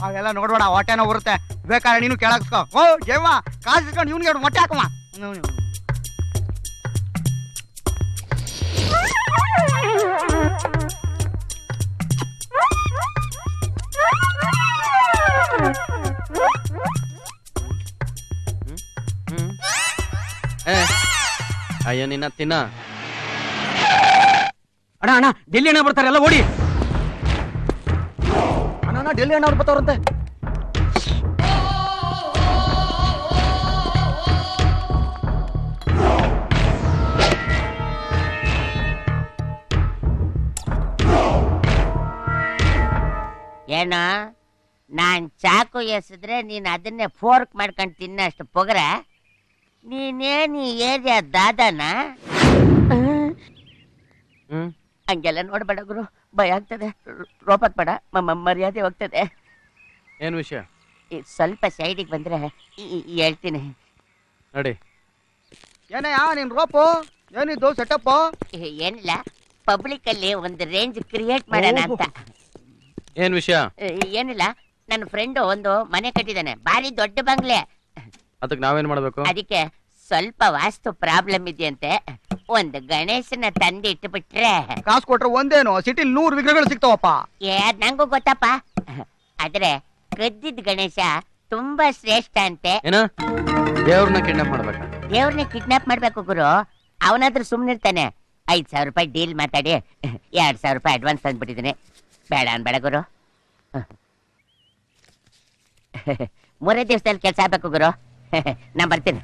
ಅವೆಲ್ಲ ನೋಡ್ಬೇಡ, ಹೊಟ್ಟೆನೋ ಬರುತ್ತೆ. ಬೇಕಾದ್ರೆ ನೀನು ಕೇಳಕ್ಸ್ಕೊ. ಓ ಜಯಮ್ಮ, ಕಾಸು ಇಸ್ಕೊಂಡು ಇವ್ನಿಗೆ ಹೊಟ್ಟೆ ಹಾಕಮ್ಮ. ಅಯ್ಯೋ ನಿನ್ನ ತಿನ್ನ. ಅಣ್ಣ ಅಣ್ಣ, ಡೆಲ್ಲಿ ಅಣ್ಣ ಬರ್ತಾರೆ, ಎಲ್ಲ ಓಡಿ. ಅಣ್ಣ ಡೆಲ್ಲಿ ಅಣ್ಣ ಅವ್ರು ಬರ್ತಾವ್ರಂತೆ. ಏನ ನಾನ್ ಚಾಕು ಎಸಿದ್ರೆ ನೀನ್ ಅದನ್ನೇ ಫೋರ್ಕ್ ಮಾಡ್ಕೊಂಡು ತಿನ್ನಷ್ಟು ಪೊಗರ. ನೀನೇನು ಏರಿಯಾ ದಾದಾನ? ಹಂಗೆಲ್ಲ ನೋಡ್ಬೇಡ ಗುರು, ಭಯ ಆಗ್ತದೆ. ರೋಪಕ್ ಬೇಡ, ಮರ್ಯಾದೆ ಹೋಗ್ತದೆ. ಏನ್ ವಿಷಯ? ಸ್ವಲ್ಪ ಸೈಡಿಗೆ ಬಂದ್ರೆ ಹೇಳ್ತೀನಿ. ನೋಡಿ ಏನಯ್ಯ ನಿನ್ ರೋಪು? ಏನಿದ್ದು ಸೆಟಪ್? ಏನಿಲ್ಲ, ಪಬ್ಲಿಕ್ ಅಲ್ಲಿ ಒಂದು ರೇಂಜ್ ಕ್ರಿಯೇಟ್ ಮಾಡೋಣ ಅಂತ. ಏನ್ ವಿಷಯ? ಏನಿಲ್ಲ, ನನ್ನ ಫ್ರೆಂಡ್ ಒಂದು ಮನೆ ಕಟ್ಟಿದಾನೆ, ಭಾರಿ ದೊಡ್ಡ ಬಂಗ್ಲೆ. ಅದಕ್ಕೆ ನಾವೇನ್ ಮಾಡ್ಬೇಕು? ಅದಕ್ಕೆ ಸ್ವಲ್ಪ ವಾಸ್ತು ಪ್ರಾಬ್ಲಮ್ ಇದೆಯಂತೆ. ಒಂದು ಗಣೇಶನ ತಂದು ಇಟ್ಟುಬಿಟ್ರೆ. ಕಾಸು ಕೊಟ್ರೆ ಒಂದೇನು, ಸಿಟಿ 100 ವಿಗ್ರಹಗಳು ಸಿಗ್ತಾವಪ್ಪ. ಅದ್ ನಂಗೂ ಗೊತ್ತಪ್ಪ. ಆದ್ರೆ ಕದ್ದಿದ್ ಗಣೇಶ ತುಂಬಾ ಶ್ರೇಷ್ಠ ಅಂತೆ. ಏನ ದೇವ್ರನ್ನ ಕಿಡ್ನಾಪ್ ಮಾಡ್ಬೇಕ? ದೇವ್ರನ್ನ ಕಿಡ್ನಾಪ್ ಮಾಡ್ಬೇಕು ಗುರು. ಅವನಾದ್ರೂ ಸುಮ್ನಿರ್ತಾನೆ. 5,000 ರೂಪಾಯಿ ಡೀಲ್ ಮಾತಾಡಿ 2,000 ರೂಪಾಯಿ ಅಡ್ವಾನ್ಸ್ ತಂದ್ಬಿಟ್ಟಿದ್ದೀನಿ. ಬೇಡ ಅನ್ಬೇಡ ಗುರು. 3 ದಿವಸದಲ್ಲಿ ಕೆಲಸ ಆಗ್ಬೇಕು ಗುರು. ನಾ ಬರ್ತೀನಿ.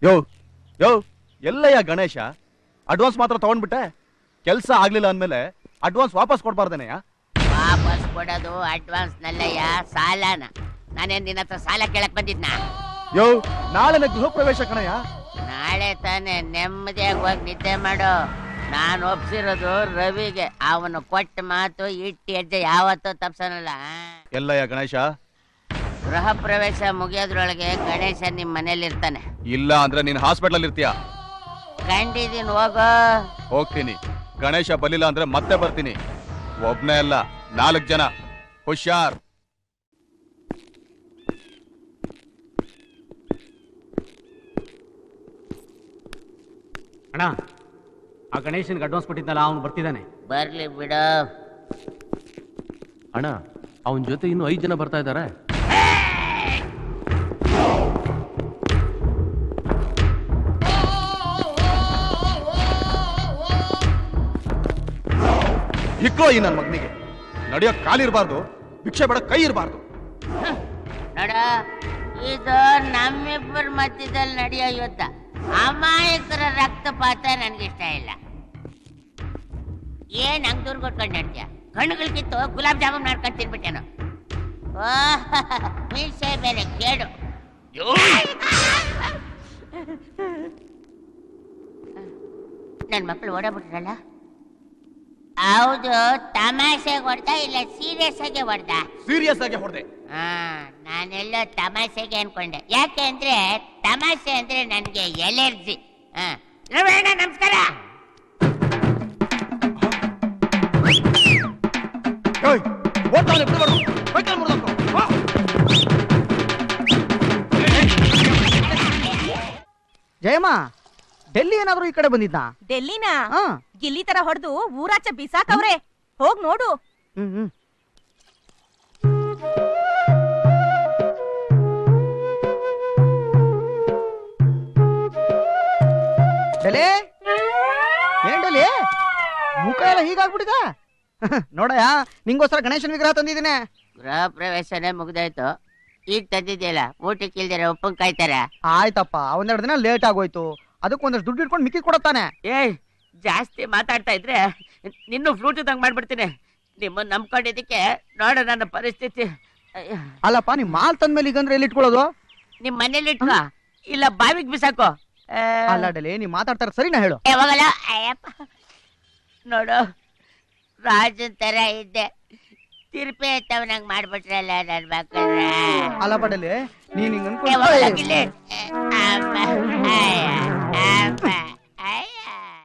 ಯೋ ಯೋ ಎಲ್ಲಯ್ಯ ಗಣೇಶ, ಅಡ್ವಾನ್ಸ್ ಮಾತ್ರ ತಗೊಂಡ್ಬಿಟ್ಟೆ. ಕೆಲಸ ಆಗ್ಲಿಲ್ಲ ಅಂದ್ಮೇಲೆ ಅಡ್ವಾನ್ಸ್ ವಾಪಸ್ ಕೊಡ್ಬಾರ್ದೇನೆಯ? ವಾಪಸ್ ಕೊಡೋದು ಅಡ್ವಾನ್ಸ್ ನಲ್ಲಯ್ಯ, ಸಾಲನ. ನಾನೇನ್ ನಿನ್ನ ಹತ್ರ ಸಾಲ ಕೇಳಕ್ ಬಂದಿದ್ನ? ಯೋ ನಾಳೆನೆ ಗೃಹ ಪ್ರವೇಶ ಕಣಯ್ಯ. ನಾಳೆ ತಾನೆ ನೆಮ್ಮದಿಯಾಗಿ ಹೋಗಿ ನಿದ್ದೆ ಮಾಡು. ನಾನು ಒಪ್ಸಿರೋದು ರವಿಗೆ. ಅವನು ಕೊಟ್ಟ ಮಾತು ಇಟ್ಟು ಹೆಜ್ಜೆ ಯಾವತ್ತೂ ತಪ್ಸನಲ್ಲ. ಎಲ್ಲಯ್ಯ ಗಣೇಶ? ಗೃಹ ಪ್ರವೇಶ ಮುಗಿಯೋದ್ರೊಳಗೆ ಗಣೇಶ ನಿಮ್ ಮನೇಲಿ ಇರ್ತಾನೆ. ಇಲ್ಲ ಅಂದ್ರೆ ನೀನ್ ಹಾಸ್ಪಿಟಲ್ ಇರ್ತೀಯ. ಕಂಡಿದೀನಿ, ಹೋಗೋ. ಹೋಗ್ತೀನಿ. ಗಣೇಶ ಬಲಿಲ್ಲ ಅಂದ್ರೆ ಮತ್ತೆ ಬರ್ತೀನಿ. ಒಬ್ನೇ ಅಲ್ಲ, 4 ಜನ. ಹುಷಾರ್. ಅಣ್ಣ, ಆ ಗಣೇಶನ್ಗೆ ಅಡ್ವಾನ್ಸ್ ಕೊಟ್ಟಿದ್ದಲ್ಲ, ಅವನು ಬರ್ತಿದ್ದಾನೆ. ಬರ್ಲಿ ಬಿಡ. ಅಣ್ಣ, ಅವನ ಜೊತೆ ಇನ್ನು 5 ಜನ ಬರ್ತಾ ಇದ್ದಾರೆ. ಹಿಕ್ಕೋ ಈ ನನ್ ಮಗನಿಗೆ. ನಡೆಯೋ ಕಾಲಿರ್ಬಾರ್ದು, ಭಿಕ್ಷೆ ಬೇಡ ಕೈ ಇರಬಾರ್ದು. ನೋಡ, ಇದು ನಮ್ಮಿಬ್ಬರ ಮಧ್ಯದಲ್ಲಿ ನಡೆಯೋ ಯುದ್ಧ. ಅಮಾಯಕರ ರಕ್ತಪಾತ ನನ್ಗಿಷ್ಟ ಇಲ್ಲ. ಏನ್ ಹಂಗ್ ದೂರ ಕೊಟ್ಕೊಂಡು ನಡ್ತೀಯ? ಕಣ್ಣುಗಳಿಗಿತ್ತು ಗುಲಾಬ್ ಜಾಮೂನ್ ಮಾಡ್ಕೊಂಡು ತಿನ್ಬಿಟ್ಟೇನು? ಮೀಸೆ ಬೇರೆ ಕೇಡು. ನನ್ ಮಕ್ಳು ಓಡಾಬಿಟ್ರಲ್ಲ. ಹೌದು, ತಮಾಷೆಗೆ ಹೊಡ್ದ ಇಲ್ಲ ಸೀರಿಯಸ್ ಆಗಿ ಹೊಡ್ದ? ಸೀರಿಯಸ್ ಆಗಿ ಹೊಡೆದೆ. ನಾನೆಲ್ಲೋ ತಮಾಷೆಗೆ ಅನ್ಕೊಂಡೆ. ಯಾಕೆ ಅಂದ್ರೆ ತಮಾಷೆ ಅಂದ್ರೆ ನನ್ಗೆ ಎಲರ್ಜಿ. ನಮಸ್ಕಾರ. ಜಯಮ್ಮ, ಡೆಲ್ಲಿ ಏನಾದ್ರು ಈ ಕಡೆ ಬಂದಿದ್ನಾ? ಡೆಲ್ಲಿನಾ? ಗಿಲ್ಲಿ ತರ ಹೊಡೆದು ಊರಾಚ ಬಿಸಾಕವ್ರೆ. ಹೋಗ್ ನೋಡು. ಡೆಲ್ಲಿ, ಏನ್ ಡೆಲ್ಲಿ ಮುಖ ಎಲ್ಲ ಹೀಗಾಗ್ಬಿಟ್ಟಿದ? ನೋಡಯ್ಯ, ನಿಂಗೋಸ್ಕರ ಗಣೇಶನ ವಿಗ್ರಹ ತಂದಿದ್ದೀನಿ. ಗೃಹ ಪ್ರವೇಶನೇ ಮುಗ್ದಾಯ್ತು, ಈಗ ತಂದಿದ್ಯಲ್ಲ. ಊಟಕ್ಕೆ ಇಲ್ದಿರ ಉಪ್ಪನ್ ಕಾಯ್ತಾರ? ಆಯ್ತಪ್ಪ, ಒಂದೆರಡು ದಿನ ಲೇಟ್ ಆಗೋಯ್ತು. ಅದಕ್ಕೆ ಒಂದಷ್ಟು ದುಡ್ಡು ಇಟ್ಕೊಂಡು ಮಿಕ್ಕಿ ಕೊಡತ್ತಾನೆ. ಜಾಸ್ತಿ ಮಾತಾಡ್ತಾ ಇದ್ರೆ ನಿನ್ನೂ ಫ್ರೂಟ್ ಇದ್ದಂಗ್ ಮಾಡ್ಬಿಡ್ತೀನಿ. ನಿಮ್ಮನ್ನ ನಂಬ್ಕೊಂಡಿದ್ದಕ್ಕೆ ನೋಡ ನನ್ನ ಪರಿಸ್ಥಿತಿ. ಅಲ್ಲಪ್ಪ, ನಿಮ್ ಮಾಲ್ ತಂದ್ಮೇಲೆ ಈಗಂದ್ರೆ ಎಲ್ಲಿ ಇಟ್ಕೊಳ್ಳೋದು? ನಿಮ್ ಮನೇಲಿ ಇಟ್ಕೋ, ಇಲ್ಲ ಬಾವಿಗೆ ಬಿಸಾಕೋ. ಅಲ್ಲ ಡೆಲ್ಲಿ, ನೀವ್ ಮಾತಾಡ್ತಾರ ಸರಿನಾ ಹೇಳು? ಯಾವಾಗಲ್ಲ ಅಯ್ಯಪ್ಪ, ನೋಡು ರಾಜನ್ ತರ ಇದ್ದೆ, ತಿರುಪೆ ಎತ್ತವನಂಗ್ ಮಾಡ್ಬಿಟ್ರಲ್ಲ ನನ್ ಮಕ್ಕಳ. ಅಲ್ಲ ಡೆಲ್ಲಿ, ನೀನ್ ಹಿಂಗ್ ಯಾವಾಗಲ್ಲ ಗಿಲ್ಲಿ.